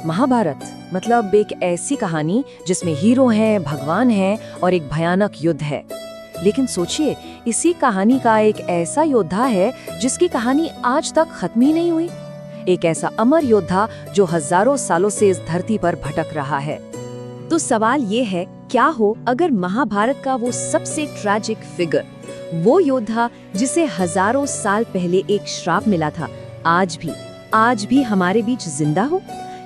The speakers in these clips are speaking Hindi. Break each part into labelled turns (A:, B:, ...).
A: महाभारत मतलब एक ऐसी कहानी जिसमें हीरो हैं, भगवान हैं और एक भयानक युद्ध है। लेकिन सोचिए, इसी कहानी का एक ऐसा योद्धा है जिसकी कहानी आज तक खत्म ही नहीं हुई। एक ऐसा अमर योद्धा जो हजारों सालों से इस धरती पर भटक रहा है। तो सवाल ये है, क्या हो अगर महाभारत का वो सबसे ट्रैजिक फिगर, वो योद्धा जिसे हजारों साल पहले एक श्राप मिला था, आज भी हमारे बीच जिंदा हो?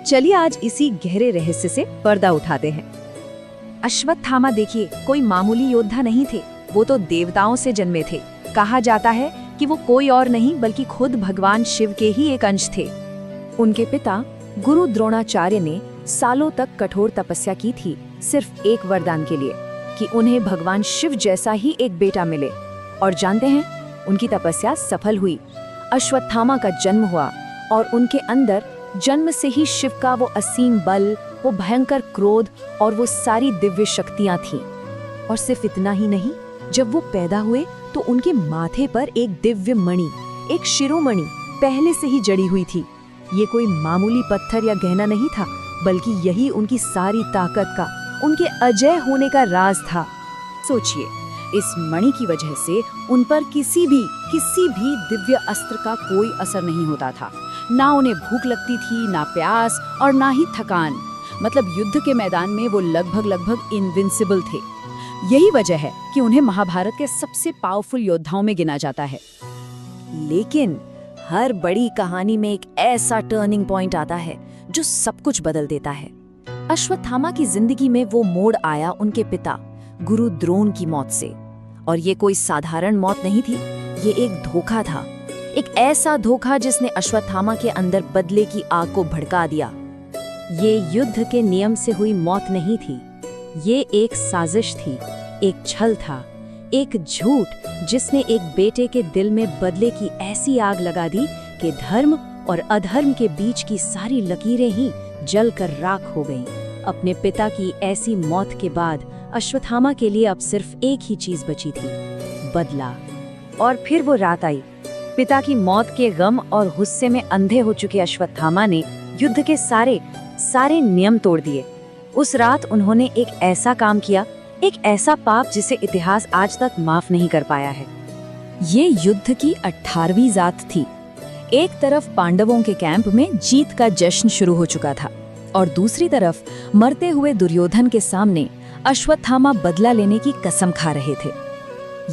A: चलिए आज इसी गहरे रहस्य से पर्दा उठाते हैं। अश्वत्थामा देखिए, कोई मामूली योद्धा नहीं थे, वो तो देवताओं से जन्मे थे। कहा जाता है कि वो कोई और नहीं बल्कि खुद भगवान शिव के ही एक अंश थे। उनके पिता गुरु द्रोणाचार्य ने सालों तक कठोर तपस्या की थी, सिर्फ एक वरदान के लिए कि उन्हें भगवान शिव जैसा ही एक बेटा मिले। और जानते हैं, उनकी तपस्या सफल हुई। अश्वत्थामा का जन्म हुआ और उनके अंदर जन्म से ही शिव का वो असीम बल, वो भयंकर क्रोध और वो सारी दिव्य शक्तियां थीं। और सिर्फ इतना ही नहीं, जब वो पैदा हुए तो उनके माथे पर एक दिव्य मणि, एक शिरोमणि पहले से ही जड़ी हुई थी। ये कोई मामूली पत्थर या गहना नहीं था, बल्कि यही उनकी सारी ताकत का, उनके अजय होने का राज था। सोचिए, इस मणि की वजह से उन पर किसी भी दिव्य अस्त्र का कोई असर नहीं होता था। ना उन्हें भूख लगती थी, ना प्यास और ना ही थकान। मतलब युद्ध के मैदान में वो लगभग इनविंसिबल थे। यही वजह है कि उन्हें महाभारत के सबसे पावरफुल योद्धाओं में गिना जाता है। लेकिन हर बड़ी कहानी में एक ऐसा टर्निंग पॉइंट आता है जो सब कुछ बदल देता है। अश्वत्थामा की जिंदगी में वो मोड़ आया उनके पिता गुरु द्रोण की मौत से। और ये कोई साधारण मौत नहीं थी, ये एक धोखा था। एक ऐसा धोखा जिसने अश्वत्थामा के अंदर बदले की आग को भड़का दिया। ये युद्ध के नियम से हुई मौत नहीं थी, ये एक साजिश थी, एक छल था, एक झूठ जिसने एक बेटे के दिल में बदले की ऐसी आग लगा दी कि धर्म और अधर्म के बीच की सारी लकीरें ही जलकर राख हो गईं। अपने पिता की ऐसी मौत के बाद अश्वत्थामा के लिए अब सिर्फ एक ही चीज बची थी, बदला। और फिर वो रात आई। पिता की मौत के गम और गुस्से में अंधे हो चुके अश्वत्थामा ने युद्ध के सारे नियम तोड़ दिए। उस रात उन्होंने एक ऐसा काम किया, एक ऐसा पाप जिसे इतिहास आज तक माफ नहीं कर पाया है। ये युद्ध की 18वीं रात थी। एक तरफ पांडवों के कैंप में जीत का जश्न शुरू हो चुका था और दूसरी तरफ मरते हुए दुर्योधन के सामने अश्वत्थामा बदला लेने की कसम खा रहे थे।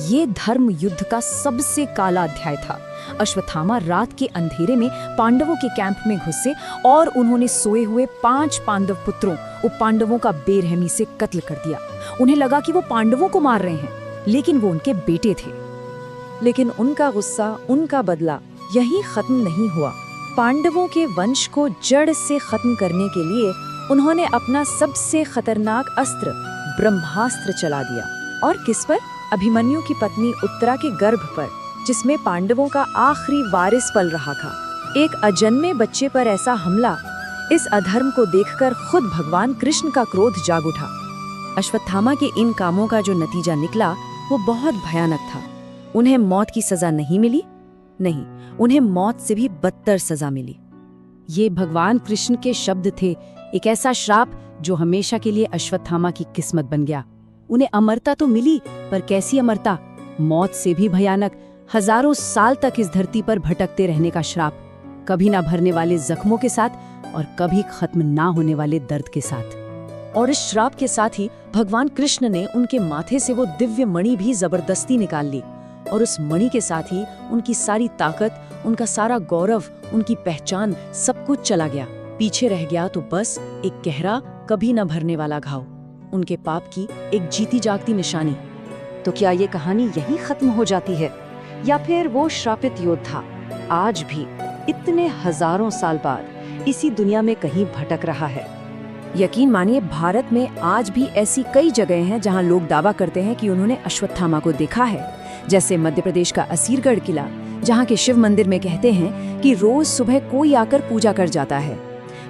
A: ये धर्म युद्ध का सबसे काला अध्याय था। अश्वत्थामा रात के अंधेरे में पांडवों के कैंप में घुसे और उन्होंने सोए हुए 5 पांडव पुत्रों, पांडवों का बेरहमी से कत्ल कर दिया। उन्हें लगा कि वो पांडवों को मार रहे हैं, लेकिन वो उनके बेटे थे। लेकिन उनका गुस्सा, उनका बदला यही खत्म नहीं हुआ। पांडवों के वंश को जड़ से खत्म करने के लिए उन्होंने अपना सबसे खतरनाक अस्त्र ब्रह्मास्त्र चला दिया। और किस पर? अभिमन्यु की पत्नी उत्तरा के गर्भ पर, जिसमें पांडवों का आखिरी वारिस पल रहा था। एक अजन्मे बच्चे पर ऐसा हमला, इस अधर्म को देखकर खुद भगवान कृष्ण का क्रोध जाग उठा। अश्वत्थामा के इन कामों का जो नतीजा निकला वो बहुत भयानक था। उन्हें मौत की सजा नहीं मिली, नहीं, उन्हें मौत से भी बदतर सजा मिली। ये भगवान कृष्ण के शब्द थे, एक ऐसा श्राप जो हमेशा के लिए अश्वत्थामा की किस्मत बन गया। उन्हें अमरता तो मिली, पर कैसी अमरता? मौत से भी भयानक, हजारों साल तक इस धरती पर भटकते रहने का श्राप, कभी ना भरने वाले जख्मों के साथ और कभी खत्म ना होने वाले दर्द के साथ। और इस श्राप के साथ ही भगवान कृष्ण ने उनके माथे से वो दिव्य मणि भी जबरदस्ती निकाल ली। और उस मणि के साथ ही उनकी सारी ताकत, उनका सारा गौरव, उनकी पहचान, सब कुछ चला गया। पीछे रह गया तो बस एक गहरा, कभी न भरने वाला घाव, उनके पाप की एक जीती जागती निशानी। तो क्या ये कहानी यहीं खत्म हो जाती है, या फिर वो श्रापित योद्धा आज भी इतने हजारों साल बाद इसी दुनिया में कहीं भटक रहा है? यकीन मानिए, भारत में आज भी ऐसी कई जगह हैं जहां लोग दावा करते हैं कि उन्होंने अश्वत्थामा को देखा है। जैसे मध्य प्रदेश का असीरगढ़ किला, जहां के शिव मंदिर में कहते हैं कि रोज सुबह कोई आकर पूजा कर जाता है।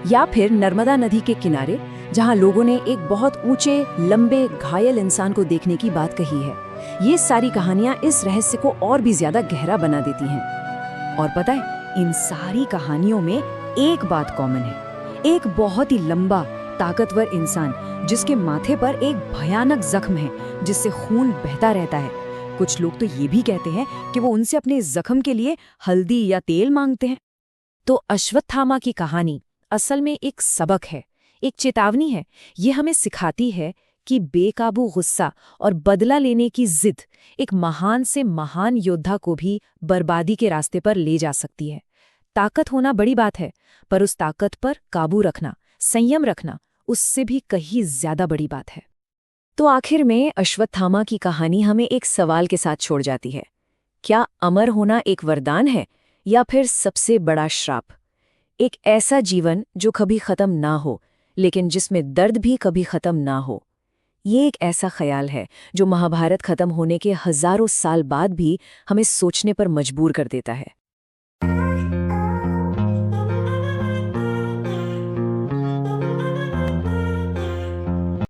A: या फिर नर्मदा नदी के किनारे, जहां लोगों ने एक बहुत ऊंचे, लंबे, घायल इंसान को देखने की बात कही है। ये सारी कहानियां इस रहस्य को और भी ज्यादा गहरा बना देती हैं। और पता है, इन सारी कहानियों में एक बात कॉमन है,
B: एक बहुत ही लंबा, ताकतवर इंसान जिसके माथे पर एक भयानक जख्म है जिससे खून बहता रहता है। कुछ लोग तो ये भी कहते हैं कि वो उनसे अपने जख्म के लिए हल्दी या तेल मांगते हैं।
A: तो अश्वत्थामा की कहानी असल में एक सबक है, एक चेतावनी है। ये हमें सिखाती है कि बेकाबू गुस्सा और बदला लेने की जिद एक महान से महान योद्धा को भी बर्बादी के रास्ते पर ले जा सकती है। ताकत होना बड़ी बात है, पर उस ताकत पर काबू रखना, संयम रखना, उससे भी कहीं ज्यादा बड़ी बात है। तो आखिर में अश्वत्थामा की कहानी हमें एक सवाल के साथ छोड़ जाती है। क्या अमर होना एक वरदान है या फिर सबसे बड़ा श्राप? एक ऐसा जीवन जो कभी खत्म ना हो, लेकिन जिसमें दर्द भी कभी खत्म ना हो। ये एक ऐसा ख्याल है जो महाभारत खत्म होने के हजारों साल बाद भी हमें सोचने पर मजबूर कर देता है।